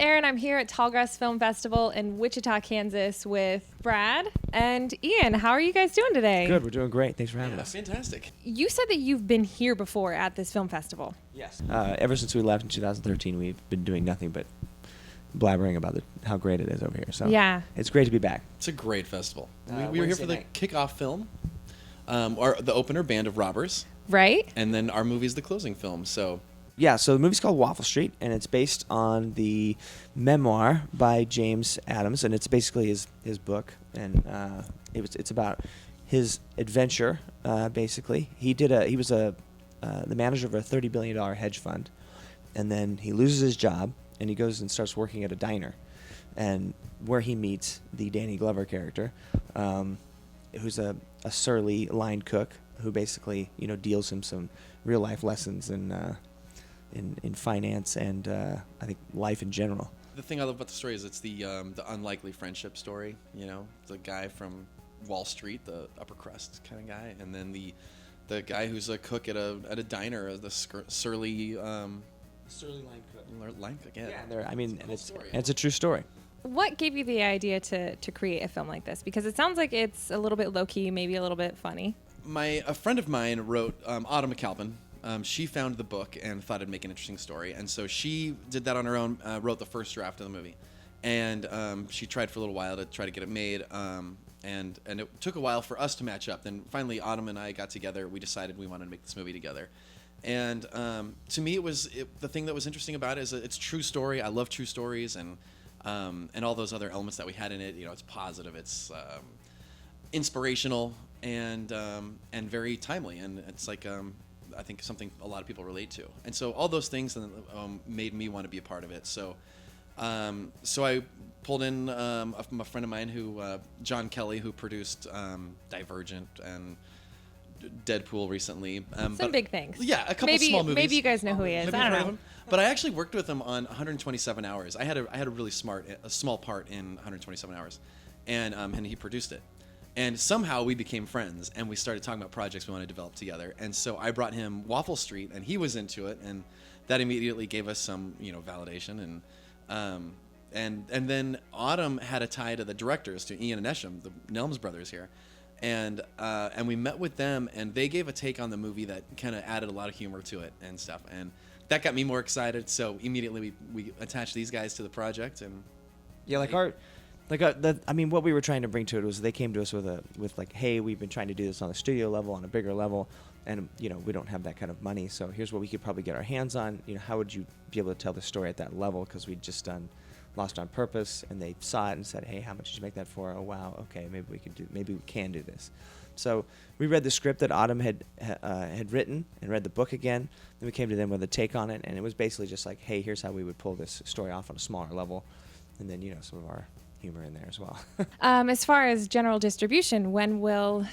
Erin. I'm here at Tallgrass Film Festival in Wichita, Kansas with Brad and Ian. How are you guys doing today? Good, we're doing great. Thanks for having us. Fantastic. You said that you've been here before at this film festival. Yes. Ever since we left in 2013, we've been doing nothing but blabbering about how great it is over here. So Yeah. it's great to be back. It's a great festival. We were here Wednesday for the night. kickoff film, or the opener, Band of Robbers, Right? and then our movie's the closing film. So Yeah, so the movie's called Waffle Street, and it's based on the memoir by James Adams, and it's basically his book, and it's about his adventure. Basically, he was the manager of a $30 billion hedge fund, and then he loses his job, and he goes and starts working at a diner, and where he meets the Danny Glover character, who's a surly line cook who basically deals him some real life lessons in finance and I think life in general. the thing I love about the story is it's the unlikely friendship story. The guy from Wall Street, the upper crust kind of guy, and then the guy who's a cook at a diner, the surly line cook. Yeah, It's a true story. What gave you the idea to create a film like this? Because it sounds like it's a little bit low-key, maybe a little bit funny. A friend of mine wrote, Autumn McAlpin. She found the book and thought it'd make an interesting story, and so she did that on her own. Wrote the first draft of the movie, and she tried for a little while to try to get it made. And it took a while for us to match up. Then finally, Autumn and I got together. We decided we wanted to make this movie together. And to me, the thing that was interesting about it is that it's a true story. I love true stories, and all those other elements that we had in it. It's positive, it's inspirational, and very timely. And it's like I think something a lot of people relate to. And so all those things made me want to be a part of it. So I pulled in a friend of mine John Kelly, who produced Divergent and Deadpool recently. Some big things. Yeah, a couple small movies. Maybe you guys know who he is. Have you I heard don't of know. him? But I actually worked with him on 127 Hours. I had a really small part in 127 Hours, and he produced it. And somehow we became friends, and we started talking about projects we want to develop together. And so I brought him Waffle Street, and he was into it, and that immediately gave us some validation. And then Autumn had a tie to the directors, to Ian and Esham, the Nelms brothers here. And we met with them, and they gave a take on the movie that kind of added a lot of humor to it and stuff. And that got me more excited. So immediately we attached these guys to the project. And Yeah, what we were trying to bring to it was they came to us with hey, we've been trying to do this on a studio level, on a bigger level, and we don't have that kind of money. So here's what we could probably get our hands on. How would you be able to tell the story at that level? Because we'd just done Lost on Purpose, and they saw it and said, hey, how much did you make that for? Oh wow, okay, maybe we can do this. So we read the script that Autumn had written and read the book again. Then we came to them with a take on it, and it was basically just like, hey, here's how we would pull this story off on a smaller level, and then some of our humor in there as well. As far as general distribution, when will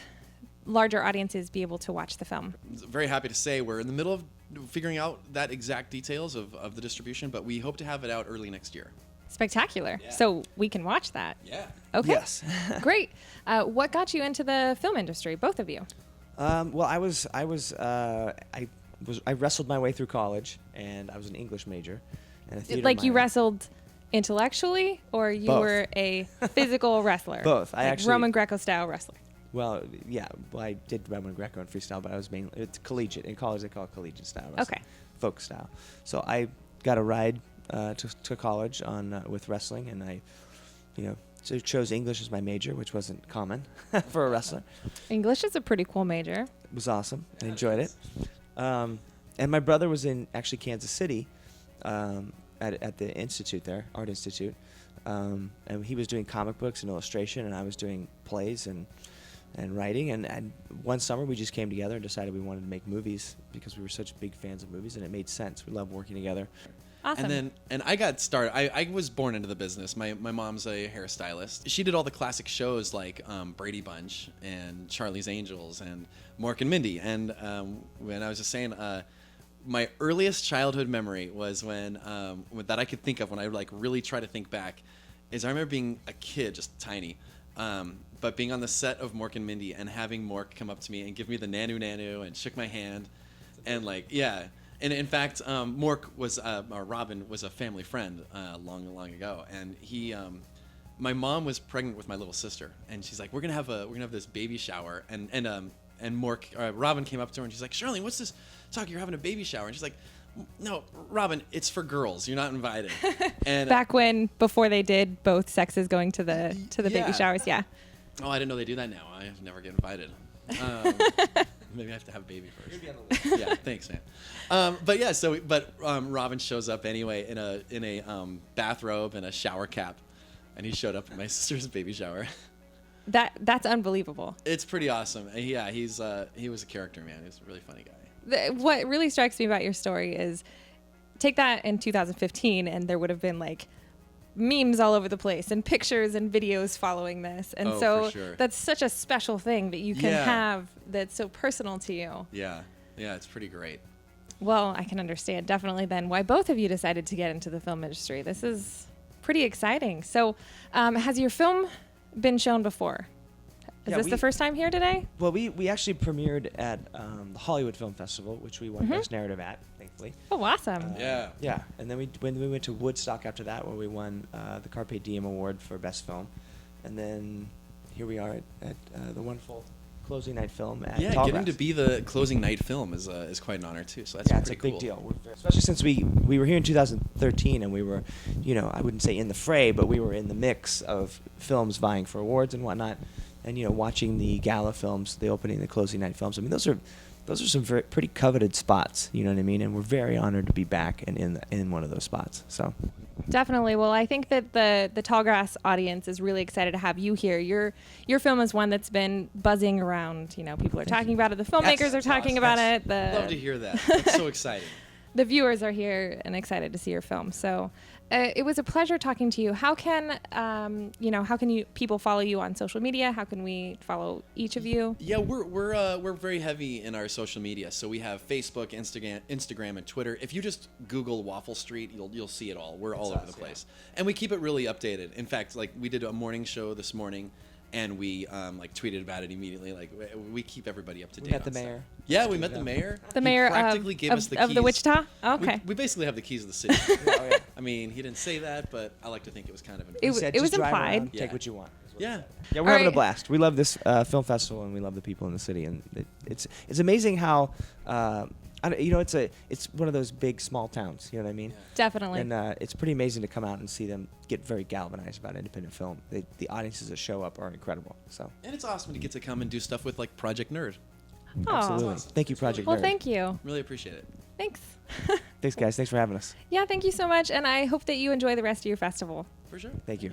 larger audiences be able to watch the film? very happy to say we're in the middle of figuring out that exact details of the distribution, but we hope to have it out early next year. Spectacular. Yeah. So we can watch that. Yeah. Okay. Yes. Great. What got you into the film industry, both of you? Well, I wrestled my way through college, and I was an English major and a theater Like you minor. wrestled intellectually, or you Both. were a physical wrestler? Both. I Like actually- Roman Greco style wrestler. Well, yeah. Well, I did Roman Greco and freestyle, but I was it's collegiate. In college, they call it collegiate style wrestling. Okay. Folk style. So I got a ride to college with wrestling, and I, so chose English as my major, which wasn't common for a wrestler. English is a pretty cool major. It was awesome. I enjoyed it. And my brother was in actually Kansas City at the institute there, Art Institute. And he was doing comic books and illustration, and I was doing plays and writing. And one summer we just came together and decided we wanted to make movies because we were such big fans of movies, and it made sense. We loved working together. Awesome. And I got started. I was born into the business. My mom's a hairstylist. She did all the classic shows like Brady Bunch and Charlie's Angels and Mork and Mindy. And when I was just saying, my earliest childhood memory was when that I could think of when I really try to think back, is I remember being a kid, just tiny, but being on the set of Mork and Mindy and having Mork come up to me and give me the nanu nanu and shook my hand, and And in fact, Mork was or Robin was a family friend long ago, and he. My mom was pregnant with my little sister, and she's like, "We're gonna have this baby shower," and Mork, Robin came up to her and she's like, "Shirley, what's this talk? You're having a baby shower?" And she's like, "No, Robin, it's for girls. You're not invited." And Back when, before they did both sexes going to the Yeah. baby showers, yeah. Oh, I didn't know they do that now. I never get invited. Maybe I have to have a baby first. Yeah, thanks, man. But Robin shows up anyway in a bathrobe and a shower cap, and he showed up at my sister's baby shower. That's unbelievable. It's pretty awesome. Yeah, he was a character, man. He's a really funny guy. What really strikes me about your story is, take that in 2015, and there would have been like memes all over the place and pictures and videos following this. And so for sure. that's such a special thing that you can Yeah. have that's so personal to you. Yeah, it's pretty great. Well, I can understand definitely then why both of you decided to get into the film industry. This is pretty exciting. So has your film been shown before? Is Yeah, this the first time here today? Well, we actually premiered at the Hollywood Film Festival, which we won Best Narrative at, thankfully. Oh, awesome. Yeah. Yeah, and then when we went to Woodstock after that, where we won the Carpe Diem Award for Best Film, and then here we are at the wonderful closing night film at Yeah, Tallgrass. getting to be the closing night film is quite an honor too. So that's Yeah, it's pretty a big cool. deal, especially since we were here in 2013 and we were, I wouldn't say in the fray, but we were in the mix of films vying for awards and whatnot, and watching the gala films, the opening, the closing night films. I mean, those are some pretty coveted spots. You know what I mean? And we're very honored to be back and in one of those spots. So. Definitely. Well, I think that the Tallgrass audience is really excited to have you here. Your film is one that's been buzzing around. People are talking about it. The filmmakers are talking about it. Love to hear that. That's so exciting. The viewers are here and excited to see your film. So it was a pleasure talking to you. How can people follow you on social media? How can we follow each of you? Yeah, we're very heavy in our social media. So we have Facebook, Instagram, and Twitter. If you just Google Waffle Street, you'll see it all. We're all over the place, and we keep it really updated. In fact, like we did a morning show this morning, and we tweeted about it immediately. Like we keep everybody up to date. We met the on stuff. mayor. Yeah, we met the mayor. The He mayor practically gave us the of keys. the Wichita? Oh, okay. We basically have the keys of the city. Oh, yeah. I mean, he didn't say that, but I like to think it was kind of. It He said, it was "Just drive implied. around, Yeah. Take what you want." is what he Yeah. said. Yeah, we're All having a right. blast. We love this film festival, and we love the people in the city, and it's amazing how. It's one of those big small towns. You know what I mean? Yeah. Definitely. And it's pretty amazing to come out and see them get very galvanized about independent film. The audiences that show up are incredible. So And it's awesome to get to come and do stuff with like Project Nerd. Aw. absolutely, thank you, Project Well, Nerd. thank you. Really appreciate it. Thanks. Thanks, guys. Thanks for having us. Yeah, thank you so much. And I hope that you enjoy the rest of your festival. For sure. Thank you.